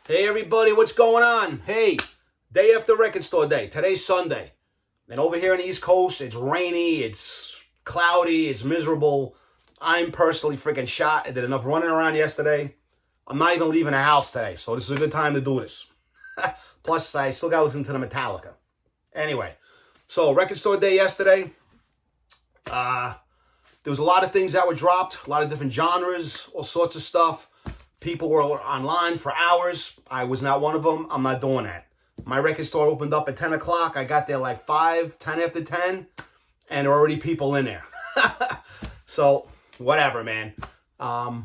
Hey everybody, what's going on? Hey, day after record store day. Today's Sunday. And over here on the East Coast, it's rainy, it's cloudy, it's miserable. I'm personally freaking shot. I did enough running around yesterday. I'm not even leaving the house today, so this is a good time to do this. Plus, I still got to listen to the Metallica. Anyway, so record store day yesterday. There was a lot of things that were dropped, a lot of different genres, all sorts of stuff. People were online for hours. I was not one of them. I'm not doing that. My record store opened up at 10 o'clock. I got there like 10 after 10, and there were already people in there. So, whatever, man. I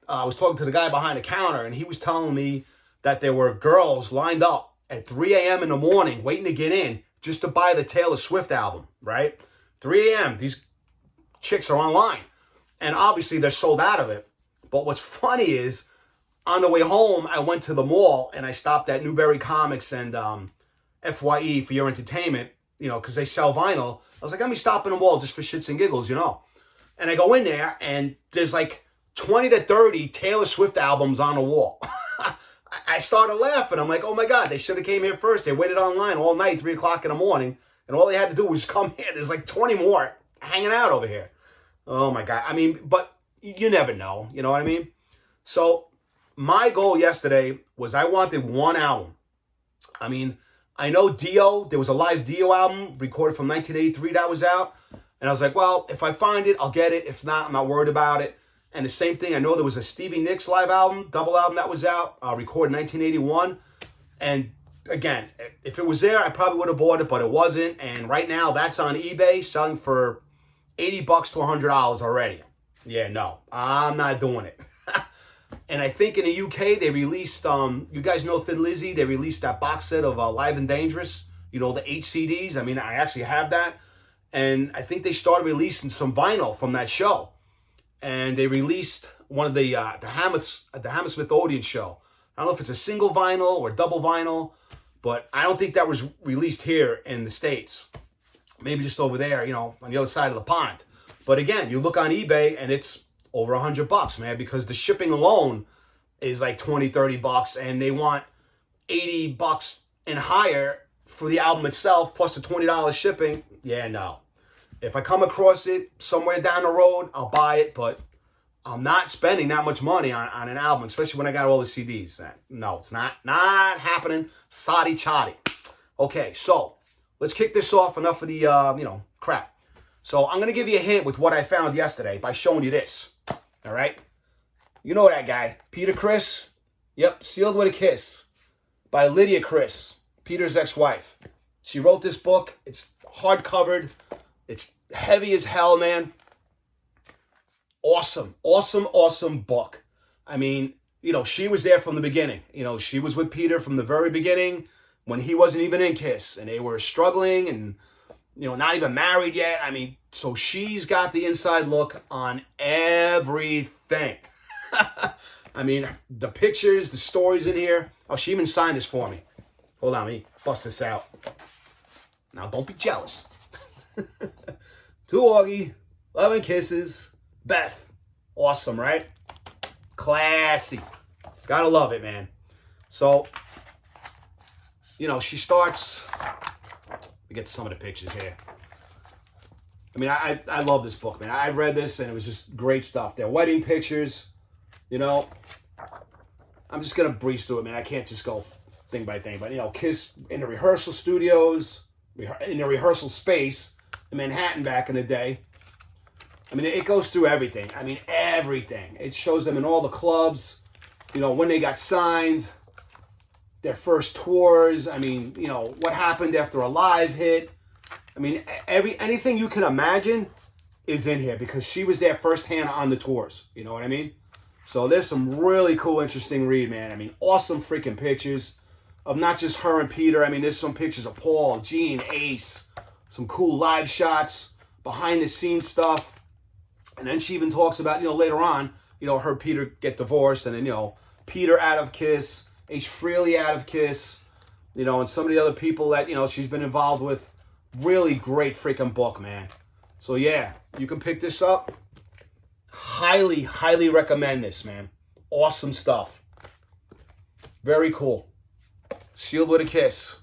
was talking to the guy behind the counter, and he was telling me that there were girls lined up at 3 a.m. in the morning waiting to get in just to buy the Taylor Swift album, right? 3 a.m., these chicks are online, and obviously they're sold out of it. But what's funny is, on the way home, I went to the mall and I stopped at Newberry Comics and FYE for your entertainment, because they sell vinyl. I was like, let me stop in the mall just for shits and giggles, And I go in there and there's like 20 to 30 Taylor Swift albums on the wall. I started laughing. I'm like, oh my God, they should have came here first. They waited online all night, 3 o'clock in the morning, and all they had to do was come here. There's like 20 more hanging out over here. Oh my God. I mean, but you never know, you know what I mean? So my goal yesterday was I wanted one album. I mean, I know Dio, there was a live Dio album recorded from 1983 that was out. And I was like, well, if I find it, I'll get it. If not, I'm not worried about it. And the same thing, I know there was a Stevie Nicks live album, double album that was out, recorded in 1981. And again, if it was there, I probably would have bought it, but it wasn't. And right now, that's on eBay, selling for $80 to $100 already. Yeah, no, I'm not doing it. And I think in the UK, they released, you guys know Thin Lizzy, they released that box set of Live and Dangerous, the 8 CDs. I mean, I actually have that. And I think they started releasing some vinyl from that show. And they released one of the Hammersmith Odeon show. I don't know if it's a single vinyl or double vinyl, but I don't think that was released here in the States. Maybe just over there, on the other side of the pond. But again, you look on eBay and it's over $100, man, because the shipping alone is like $20-$30, and they want $80 and higher for the album itself, plus the $20 shipping. Yeah, no. If I come across it somewhere down the road, I'll buy it, but I'm not spending that much money on an album, especially when I got all the CDs. No, it's not happening. Sadi chadi. Okay, so let's kick this off. Enough of the crap. So I'm going to give you a hint with what I found yesterday by showing you this. All right? You know that guy, Peter Criss? Yep, Sealed with a Kiss by Lydia Criss, Peter's ex-wife. She wrote this book. It's hardcovered. It's heavy as hell, man. Awesome book. I mean, she was there from the beginning. She was with Peter from the very beginning when he wasn't even in Kiss, and they were struggling and not even married yet. I mean, so she's got the inside look on everything. I mean, the pictures, the stories in here. Oh, she even signed this for me. Hold on, let me bust this out. Now, don't be jealous. To Augie, 11 kisses, Beth. Awesome, right? Classy. Gotta love it, man. So, she starts... We get some of the pictures here. I mean, I love this book, man. I read this, and it was just great stuff. Their wedding pictures, I'm just going to breeze through it, man. I can't just go thing by thing. But, Kiss in the rehearsal studios, in the rehearsal space in Manhattan back in the day. I mean, it goes through everything. I mean, everything. It shows them in all the clubs, when they got signed, their first tours. I mean, what happened after a live hit. I mean, anything you can imagine is in here because she was there firsthand on the tours. You know what I mean? So there's some really cool, interesting read, man. I mean, awesome freaking pictures of not just her and Peter. I mean, there's some pictures of Paul, Gene, Ace, some cool live shots, behind the scenes stuff. And then she even talks about, later on, her Peter get divorced, and then, Peter out of Kiss, Ace Frehley out of Kiss, and some of the other people that, she's been involved with. Really great freaking book, man. So, yeah, you can pick this up. Highly, highly recommend this, man. Awesome stuff. Very cool. Sealed with a kiss.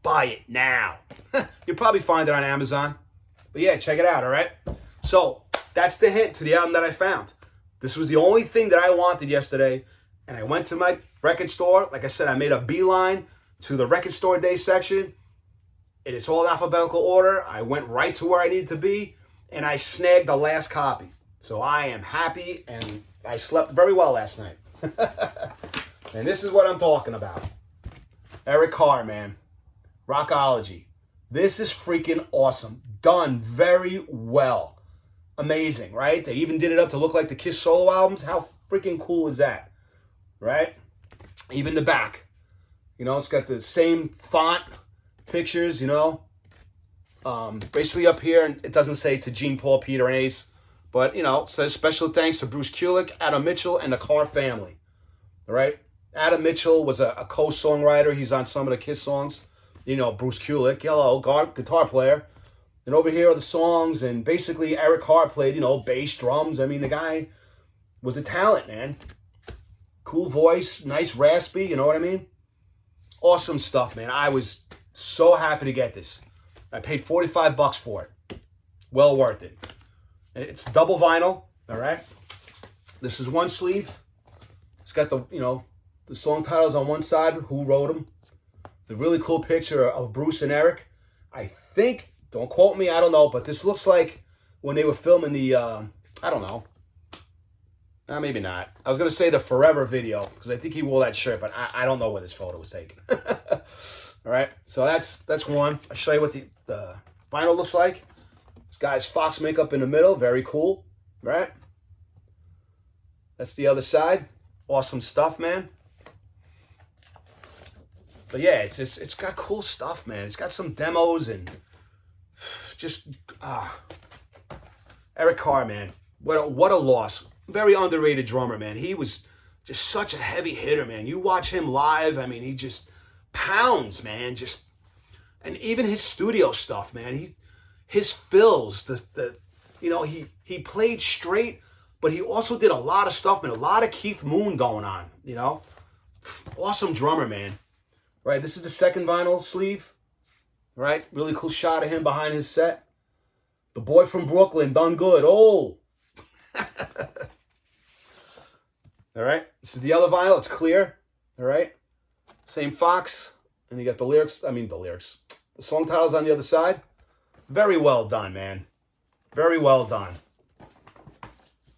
Buy it now. You'll probably find it on Amazon. But yeah, check it out, all right? So that's the hint to the album that I found. This was the only thing that I wanted yesterday. And I went to my record store. Like I said, I made a beeline to the record store day section. And it's all in alphabetical order. I went right to where I needed to be. And I snagged the last copy. So I am happy. And I slept very well last night. And this is what I'm talking about. Eric Carr, man. Rockology. This is freaking awesome. Done very well. Amazing, right? They even did it up to look like the Kiss solo albums. How freaking cool is that? Right? Even the back. You know, it's got the same font pictures, you know. Basically up here, it doesn't say to Gene, Paul, Peter, and Ace. But, you know, it says special thanks to Bruce Kulick, Adam Mitchell, and the Carr family. All right? Adam Mitchell was a co-songwriter. He's on some of the Kiss songs. You know, Bruce Kulick, hello, guitar player. And over here are the songs. And basically, Eric Carr played, you know, bass, drums. I mean, the guy was a talent, man. Cool voice, nice raspy, you know what I mean? Awesome stuff, man. I was so happy to get this. I paid $45 for it. Well worth it. And it's double vinyl, all right? This is one sleeve. It's got the, you know, the song titles on one side, who wrote them. The really cool picture of Bruce and Eric. I think, don't quote me, I don't know, but this looks like when they were filming the, I don't know. Maybe not. I was going to say the Forever video, because I think he wore that shirt, but I don't know where this photo was taken. All right, so that's one. I'll show you what the vinyl looks like. This guy's Fox makeup in the middle, very cool, right? That's the other side. Awesome stuff, man. But yeah, it's got cool stuff, man. It's got some demos and just Eric Carr, man. What a loss. Very underrated drummer, man. He was just such a heavy hitter, man. You watch him live, I mean, he just pounds, man. Just, and even his studio stuff, man. His fills, you know, he played straight, but he also did a lot of stuff, man. A lot of Keith Moon going on, you know. Awesome drummer, man. Right, this is the second vinyl sleeve. Right, really cool shot of him behind his set. The boy from Brooklyn, done good. Oh. All right, this is the other vinyl. It's clear. All right, same Fox. And you got the lyrics. The song titles on the other side. Very well done, man. Very well done.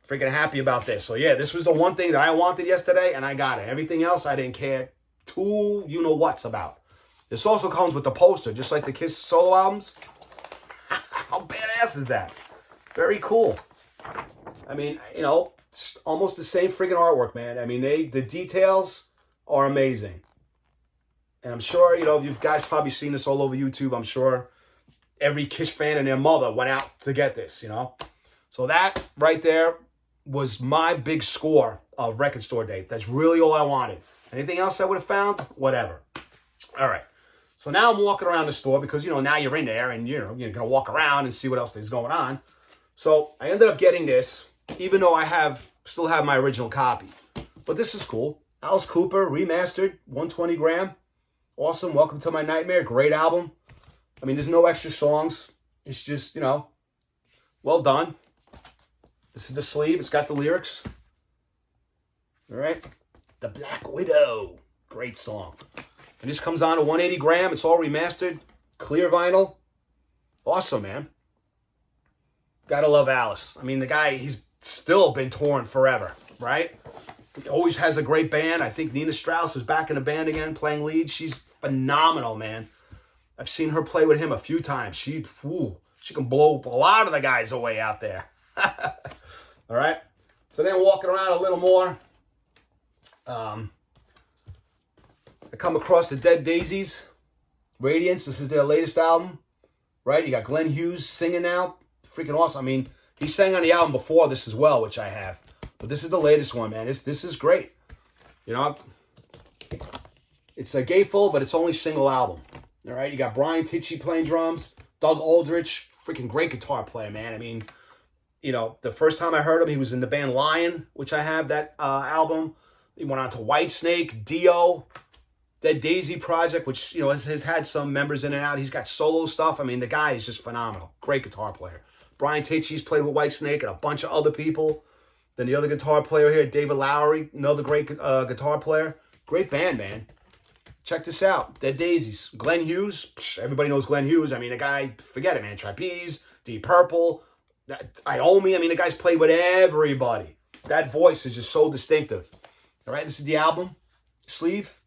Freaking happy about this. So yeah, this was the one thing that I wanted yesterday, and I got it. Everything else I didn't care too, you know what's about. This also comes with the poster, just like the Kiss solo albums. How badass is that? Very cool. I mean, you know, it's almost the same freaking artwork, man. I mean, the details are amazing. And I'm sure, you know, you guys probably seen this all over YouTube. I'm sure every Kiss fan and their mother went out to get this, you know. So that right there was my big score of Record Store Day. That's really all I wanted. Anything else I would have found? Whatever. All right. So now I'm walking around the store because, you know, now you're in there and, you know, you're going to walk around and see what else is going on. So I ended up getting this, even though I still have my original copy. But this is cool. Alice Cooper, remastered, 120 gram. Awesome. Welcome to My Nightmare. Great album. I mean, there's no extra songs. It's just, you know, well done. This is the sleeve. It's got the lyrics. All right. The Black Widow. Great song. And this comes on a 180 gram. It's all remastered. Clear vinyl. Awesome, man. Gotta love Alice. I mean, the guy, he's still been touring forever, right? He always has a great band. I think Nina Strauss is back in the band again, playing lead. She's phenomenal, man. I've seen her play with him a few times. She can blow a lot of the guys away out there. All right. So then walking around a little more, I come across the Dead Daisies, Radiance. This is their latest album, right? You got Glenn Hughes singing now. Freaking awesome. I mean, he sang on the album before this as well, which I have. But this is the latest one, man. This is great. You know, it's a gatefold, but it's only single album. All right, you got Brian Tichy playing drums, Doug Aldrich, freaking great guitar player, man. I mean, you know, the first time I heard him, he was in the band Lion, which I have that album. He went on to Whitesnake, Dio, Dead Daisy Project, which, you know, has had some members in and out. He's got solo stuff. I mean, the guy is just phenomenal. Great guitar player. Brian Ticci's played with Whitesnake and a bunch of other people. Then the other guitar player here, David Lowery, another great guitar player. Great band, man. Check this out. Dead Daisies. Glenn Hughes. Everybody knows Glenn Hughes. I mean, the guy, forget it, man. Trapeze, Deep Purple, Iommi. I mean, the guy's played with everybody. That voice is just so distinctive. All right, this is the album. Sleeve.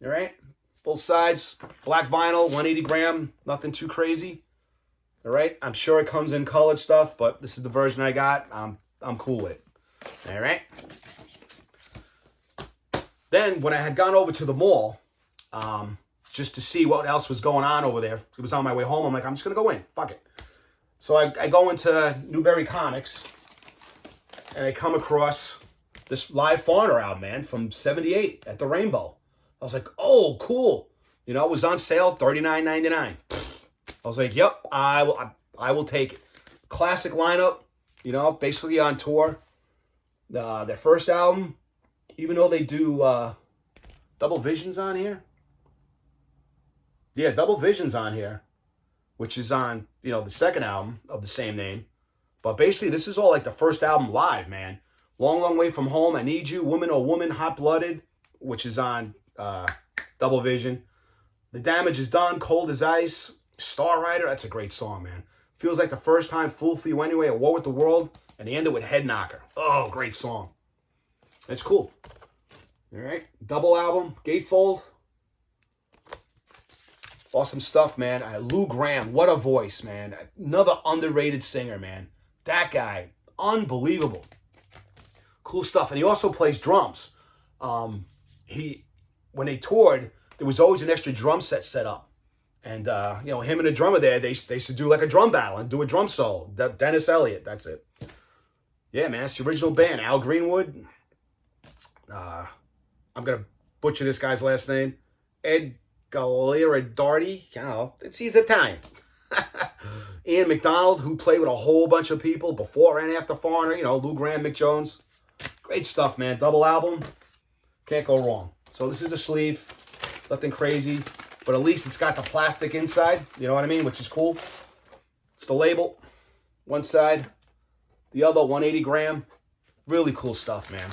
All right. Both sides. Black vinyl, 180 gram. Nothing too crazy. All right. I'm sure it comes in colored stuff, but this is the version I got. I'm cool with it. All right. Then, when I had gone over to the mall, just to see what else was going on over there, it was on my way home. I'm like, I'm just going to go in. Fuck it. So I go into Newberry Comics, and I come across this live Foreigner album, man, from '78 at the Rainbow. I was like, oh, cool. You know, it was on sale, $39.99. I was like, yep, I will take it. Classic lineup, you know, basically on tour. Their first album, even though they do Double Visions on here. Yeah, Double Visions on here, which is on, you know, the second album of the same name. But basically, this is all like the first album live, man. Long, Long Way From Home, I Need You, Woman Oh Woman, Hot Blooded, which is on Double Vision. The Damage Is Done, Cold as Ice, Star Rider, that's a great song, man. Feels like the first time, Fool for You Anyway, At War with the World, and they ended with Head Knocker. Oh, great song. It's cool. All right, double album, Gatefold. Awesome stuff, man. Lou Gramm, what a voice, man. Another underrated singer, man. That guy, unbelievable. Cool stuff. And he also plays drums. When they toured, there was always an extra drum set up. And, you know, him and the drummer there, they used to do like a drum battle and do a drum solo. Dennis Elliott, that's it. Yeah, man, it's the original band. Al Greenwood. I'm going to butcher this guy's last name. Ed Galliardardi. I don't know. He's Italian. Ian McDonald, who played with a whole bunch of people before and after Foreigner. You know, Lou Gramm, Mick Jones. Great stuff, man. Double album. Can't go wrong. So this is the sleeve. Nothing crazy. But at least it's got the plastic inside. You know what I mean? Which is cool. It's the label. One side. The other, 180 gram. Really cool stuff, man.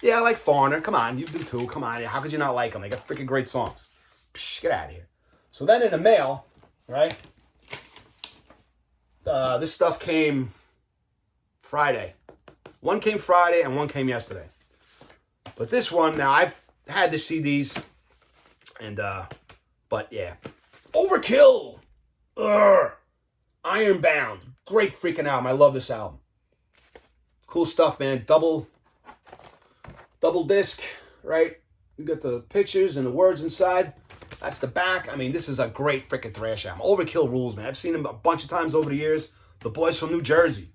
Yeah, I like Foreigner. Come on, you do too. Come on. How could you not like them? They got freaking great songs. Psh, get out of here. So then in the mail, right? This stuff came Friday. One came Friday and one came yesterday. But this one, now I've had the CDs. And, but yeah. Overkill! Ugh. Ironbound. Great freaking album. I love this album. Cool stuff, man. Double disc, right? You got the pictures and the words inside. That's the back. I mean, this is a great freaking thrash album. Overkill rules, man. I've seen them a bunch of times over the years. The boys from New Jersey.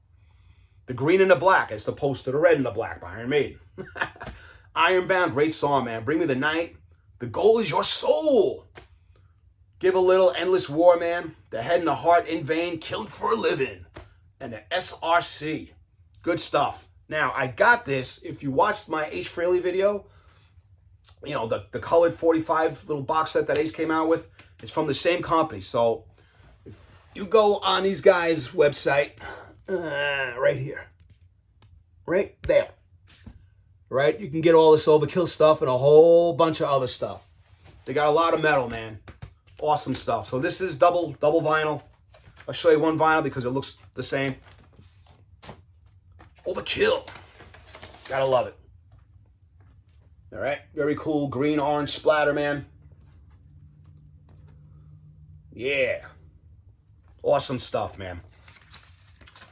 The green and the black as opposed to the red and the black by Iron Maiden. Ironbound, great song, man. Bring Me the Night. The Goal Is Your Soul. Give a Little, Endless War, man. The Head and the Heart, In Vain, Killed for a Living. And the SRC. Good stuff. Now, I got this. If you watched my Ace Frehley video, you know, the colored 45 little box set that Ace came out with is from the same company. So, if you go on these guys' website, right here, right there, right, you can get all this Overkill stuff and a whole bunch of other stuff. They got a lot of metal, man. Awesome stuff. So this is double vinyl. I'll show you one vinyl because it looks the same. Overkill. Gotta love it. All right. Very cool green, orange splatter, man. Yeah. Awesome stuff, man.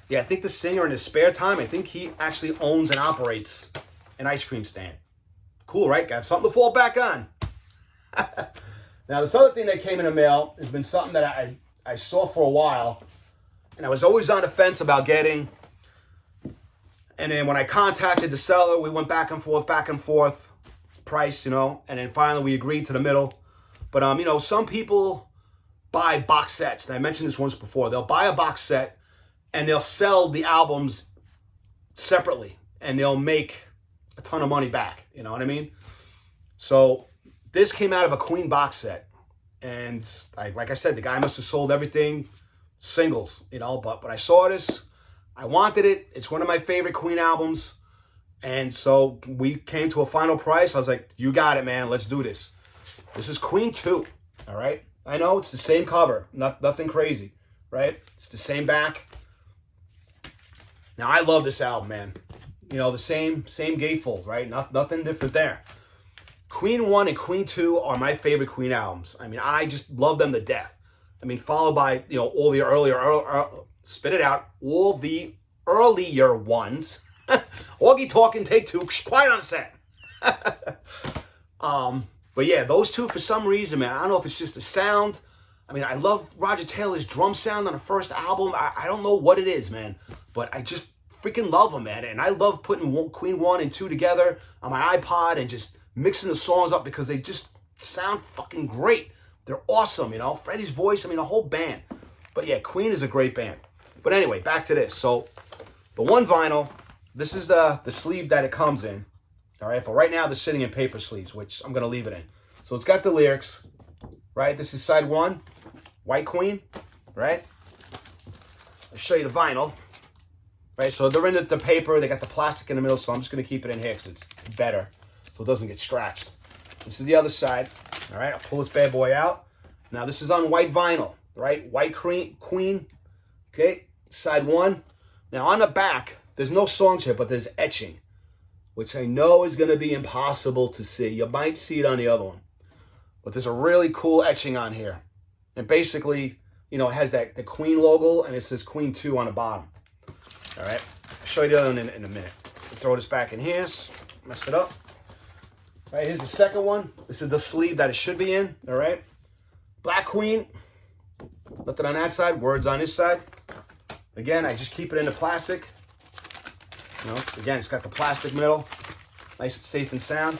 Yeah, I think the singer in his spare time, I think he actually owns and operates an ice cream stand. Cool, right? Got something to fall back on. Now, this other thing that came in the mail has been something that I saw for a while, and I was always on the fence about getting. And then when I contacted the seller, we went back and forth, price, you know, and then finally we agreed to the middle. But, you know, some people buy box sets. And I mentioned this once before. They'll buy a box set and they'll sell the albums separately. And they'll make a ton of money back. You know what I mean? So this came out of a Queen box set. And like I said, the guy must have sold everything singles, you know. But when I saw this, I wanted it. It's one of my favorite Queen albums. And so we came to a final price. I was like, you got it, man. Let's do this. This is Queen 2, all right? I know it's the same cover. Nothing crazy, right? It's the same back. Now, I love this album, man. You know, the same gatefold, right? Nothing different there. Queen 1 and Queen 2 are my favorite Queen albums. I mean, I just love them to death. I mean, followed by, you know, all the spit it out, all the earlier ones. Augie talking, take 2, quiet on set. But yeah, those two, for some reason, man, I don't know if it's just the sound. I mean, I love Roger Taylor's drum sound on the first album. I don't know what it is, man, but I just freaking love them, man. And I love putting Queen 1 and 2 together on my iPod and just mixing the songs up because they just sound fucking great. They're awesome, you know. Freddie's voice, I mean, the whole band. But yeah, Queen is a great band. But anyway, back to this. So the one vinyl, this is the sleeve that it comes in. All right, but right now they're sitting in paper sleeves, which I'm going to leave it in. So it's got the lyrics, right? This is side 1, White Queen, right? I'll show you the vinyl, right? So they're in the paper. They got the plastic in the middle, so I'm just going to keep it in here because it's better so it doesn't get scratched. This is the other side, all right? I'll pull this bad boy out. Now, this is on white vinyl, right? White Queen, okay? Side 1. Now, on the back, there's no songs here, but there's etching, which I know is going to be impossible to see. You might see it on the other one. But there's a really cool etching on here. And basically, you know, it has the Queen logo, and it says Queen 2 on the bottom. All right? I'll show you the other one in a minute. Throw this back in here, mess it up. All right, here's the second one. This is the sleeve that it should be in, all right? Black Queen, nothing on that side, words on this side. Again, I just keep it in the plastic. You know, again, it's got the plastic middle, nice and safe and sound.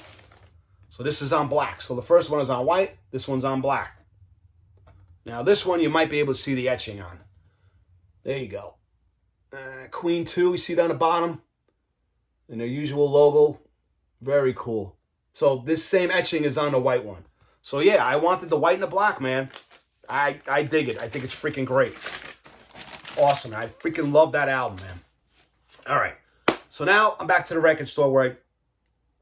So this is on black. So the first one is on white, this one's on black. Now this one you might be able to see the etching on. There you go. Queen 2, you see it on the bottom? And their usual logo, very cool. So this same etching is on the white one. So yeah, I wanted the white and the black, man. I dig it. I think it's freaking great. Awesome. I freaking love that album, man. All right. So now I'm back to the record store where I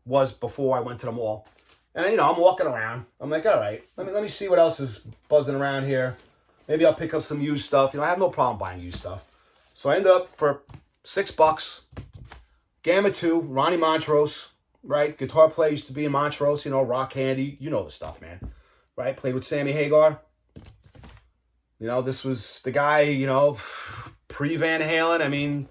was before I went to the mall. And, you know, I'm walking around. I'm like, all right, let me see what else is buzzing around here. Maybe I'll pick up some used stuff. You know, I have no problem buying used stuff. So I ended up for $6. Gamma 2, Ronnie Montrose, right? Guitar player, used to be in Montrose, you know, Rock Candy. You know the stuff, man. Right? Played with Sammy Hagar. You know, this was the guy, you know, pre-Van Halen. I mean,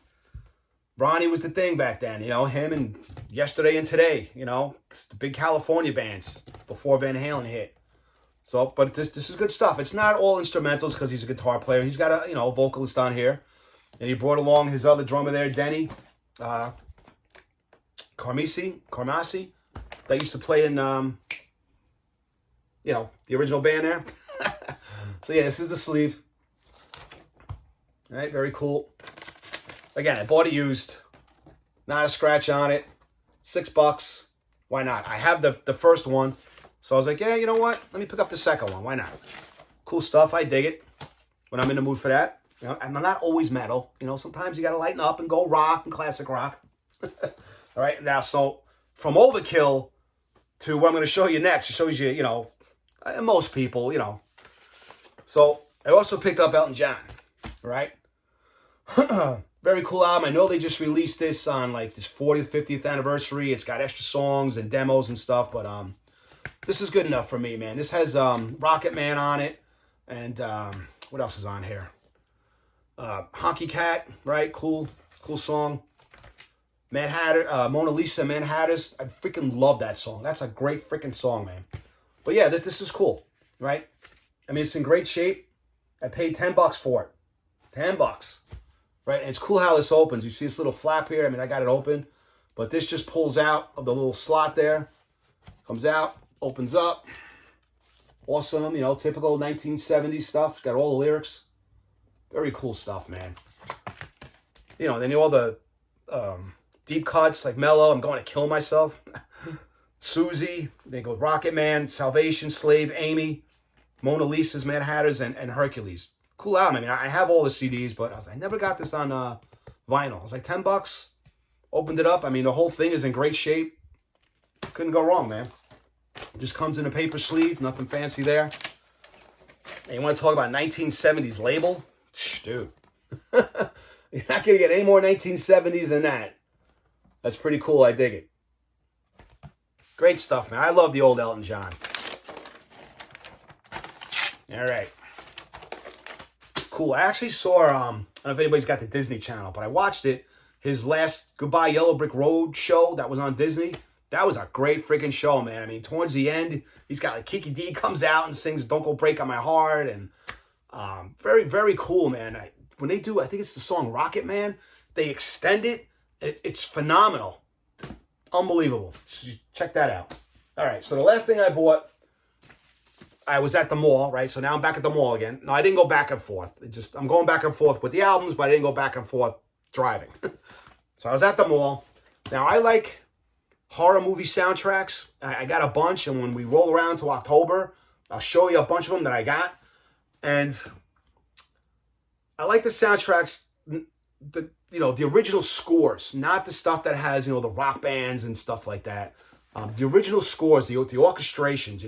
Ronnie was the thing back then, you know, him and Yesterday and Today, you know, it's the big California bands before Van Halen hit. So, but this is good stuff. It's not all instrumentals because he's a guitar player. He's got a, you know, vocalist on here. And he brought along his other drummer there, Denny Carmasi, that used to play in, you know, the original band there. So yeah, this is the sleeve. All right, very cool. Again, I bought it used. Not a scratch on it. $6. Why not? I have the first one. So I was like, yeah, you know what? Let me pick up the second one. Why not? Cool stuff. I dig it when I'm in the mood for that. You know, I'm not always metal. You know, sometimes you got to lighten up and go rock and classic rock. All right, now, so from Overkill to what I'm going to show you next, it shows you, you know, most people, you know. So I also picked up Elton John, right? Very cool album. I know they just released this on like this 40th, 50th anniversary. It's got extra songs and demos and stuff, but this is good enough for me, man. This has Rocket Man on it, and what else is on here? Honky Cat, right? Cool song. Mad Hatter, Mona Lisa, Mad Hatters. I freaking love that song. That's a great freaking song, man. But yeah, this is cool, right? I mean, it's in great shape. I paid $10 for it. $10. Right? And it's cool how this opens. You see this little flap here? I mean, I got it open. But this just pulls out of the little slot there. Comes out, opens up. Awesome, you know, typical 1970s stuff. Got all the lyrics. Very cool stuff, man. You know, then all the deep cuts like Mellow, I'm Going to Kill Myself, Susie, then goes Rocket Man, Salvation, Slave, Amy, Mona Lisa's, Mad Hatters, and Hercules. Cool album. I mean, I have all the CDs, but I never got this on vinyl. It was like $10. Opened it up. I mean, the whole thing is in great shape. Couldn't go wrong, man. Just comes in a paper sleeve. Nothing fancy there. And you want to talk about 1970s label? Dude. You're not going to get any more 1970s than that. That's pretty cool. I dig it. Great stuff, man. I love the old Elton John. All right. Cool. I actually saw, I don't know if anybody's got the Disney Channel, but I watched it. His last Goodbye Yellow Brick Road show that was on Disney. That was a great freaking show, man. I mean, towards the end, he's got like Kiki D comes out and sings Don't Go Break on My Heart. And very, very cool, man. When they do, I think it's the song Rocket Man, they extend it. It's phenomenal. Unbelievable. Check that out. All right, so the last thing I bought, I was at the mall, right? So now I'm back at the mall again. No, I didn't go back and forth. I'm going back and forth with the albums, but I didn't go back and forth driving. So I was at the mall. Now, I like horror movie soundtracks. I got a bunch, and when we roll around to October, I'll show you a bunch of them that I got. And I like the soundtracks, the original scores, not the stuff that has, the rock bands and stuff like that. The original scores, the orchestrations,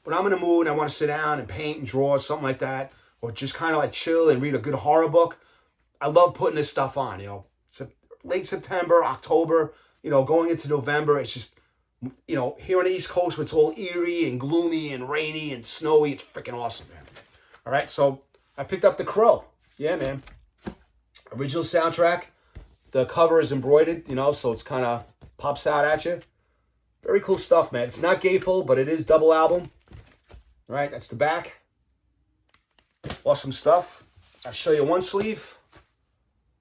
When I'm in a mood and I want to sit down and paint and draw, something like that, or just kind of like chill and read a good horror book, I love putting this stuff on, It's late September, October, going into November. It's just, here on the East Coast, where it's all eerie and gloomy and rainy and snowy. It's freaking awesome, man. All right, so I picked up The Crow. Yeah, man. Original soundtrack. The cover is embroidered, so it's kind of pops out at you. Very cool stuff, man. It's not gatefold, but it is double album. All right, that's the back. Awesome stuff. I'll show you one sleeve.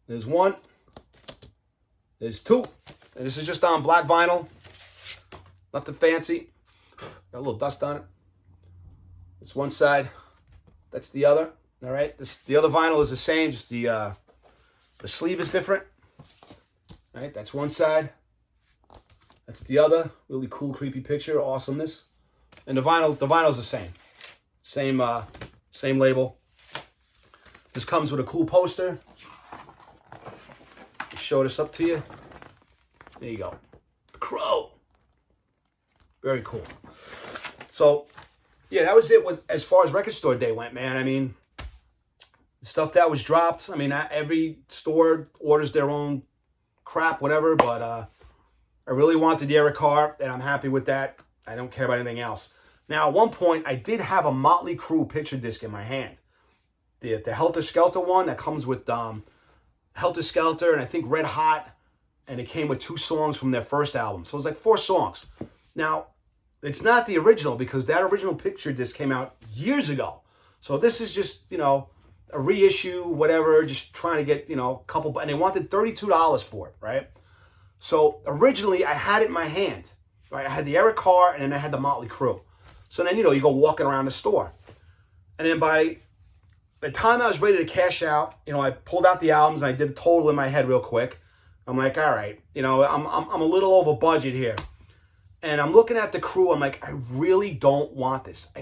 There's one. There's two. And this is just on black vinyl. Nothing fancy. Got a little dust on it. That's one side. That's the other. All right. The other vinyl is the same. Just the sleeve is different. All right. That's one side. That's the other. Really cool, creepy picture. Awesomeness. And the vinyl's the same. Same label. This comes with a cool poster. Show this up to you. There you go. The Crow. Very cool. So, yeah, that was it as far as Record Store Day went, man. I mean, stuff that was dropped. I mean, every store orders their own crap, whatever, but I really wanted the Eric Carr, and I'm happy with that. I don't care about anything else. Now, at one point, I did have a Motley Crue picture disc in my hand. The Helter Skelter one that comes with Helter Skelter and I think Red Hot, and it came with 2 songs from their first album. So it was like 4 songs. Now, it's not the original because that original picture disc came out years ago. So this is just, a reissue, whatever, just trying to get, a couple, and they wanted $32 for it, right? So originally I had it in my hand, right? I had the Eric Carr and then I had the Motley Crue. So then, you go walking around the store. And then by the time I was ready to cash out, I pulled out the albums and I did a total in my head real quick. I'm like, all right, I'm a little over budget here. And I'm looking at the Crew. I'm like, I really don't want this.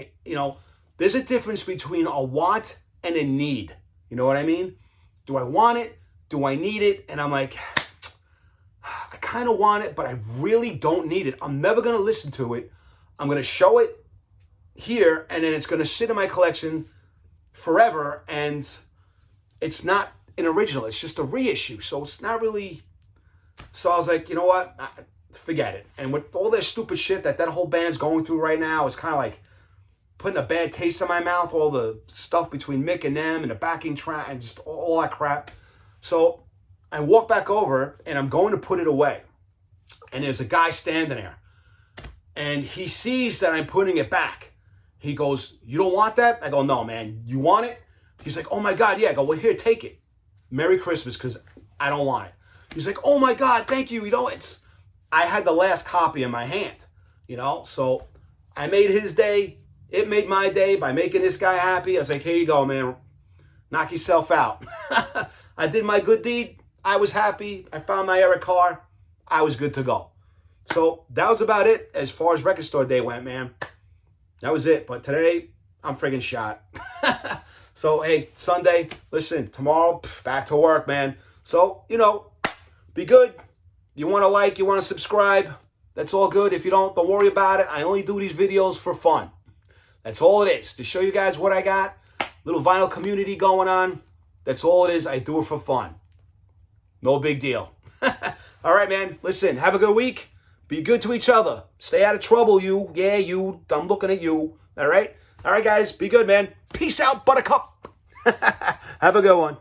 There's a difference between a want and a need. You know what I mean? Do I want it? Do I need it? And I'm like, I kind of want it, but I really don't need it. I'm never going to listen to it. I'm going to show it here, and then it's going to sit in my collection forever, and it's not an original. It's just a reissue, so it's not really... So I was like, you know what? Forget it. And with all this stupid shit that whole band's going through right now, it's kind of like putting a bad taste in my mouth, all the stuff between Mick and them and the backing track and just all that crap. So I walk back over, and I'm going to put it away. And there's a guy standing there, and he sees that I'm putting it back. He goes, you don't want that? I go, no, man. You want it? He's like, oh, my God, yeah. I go, well, here, take it. Merry Christmas, because I don't want it. He's like, oh, my God, thank you. I had the last copy in my hand, So I made his day. It made my day by making this guy happy. I was like, here you go, man. Knock yourself out. I did my good deed. I was happy. I found my Eric Carr. I was good to go. So that was about it as far as record store day went, man. That was it. But today, I'm friggin' shot. So, hey, Sunday, listen, tomorrow, back to work, man. So, be good. You want to like, you want to subscribe. That's all good. If you don't worry about it. I only do these videos for fun. That's all it is. To show you guys what I got. Little vinyl community going on. That's all it is. I do it for fun. No big deal. All right, man. Listen, have a good week. Be good to each other. Stay out of trouble, you. Yeah, you. I'm looking at you. All right? All right, guys. Be good, man. Peace out, buttercup. Have a good one.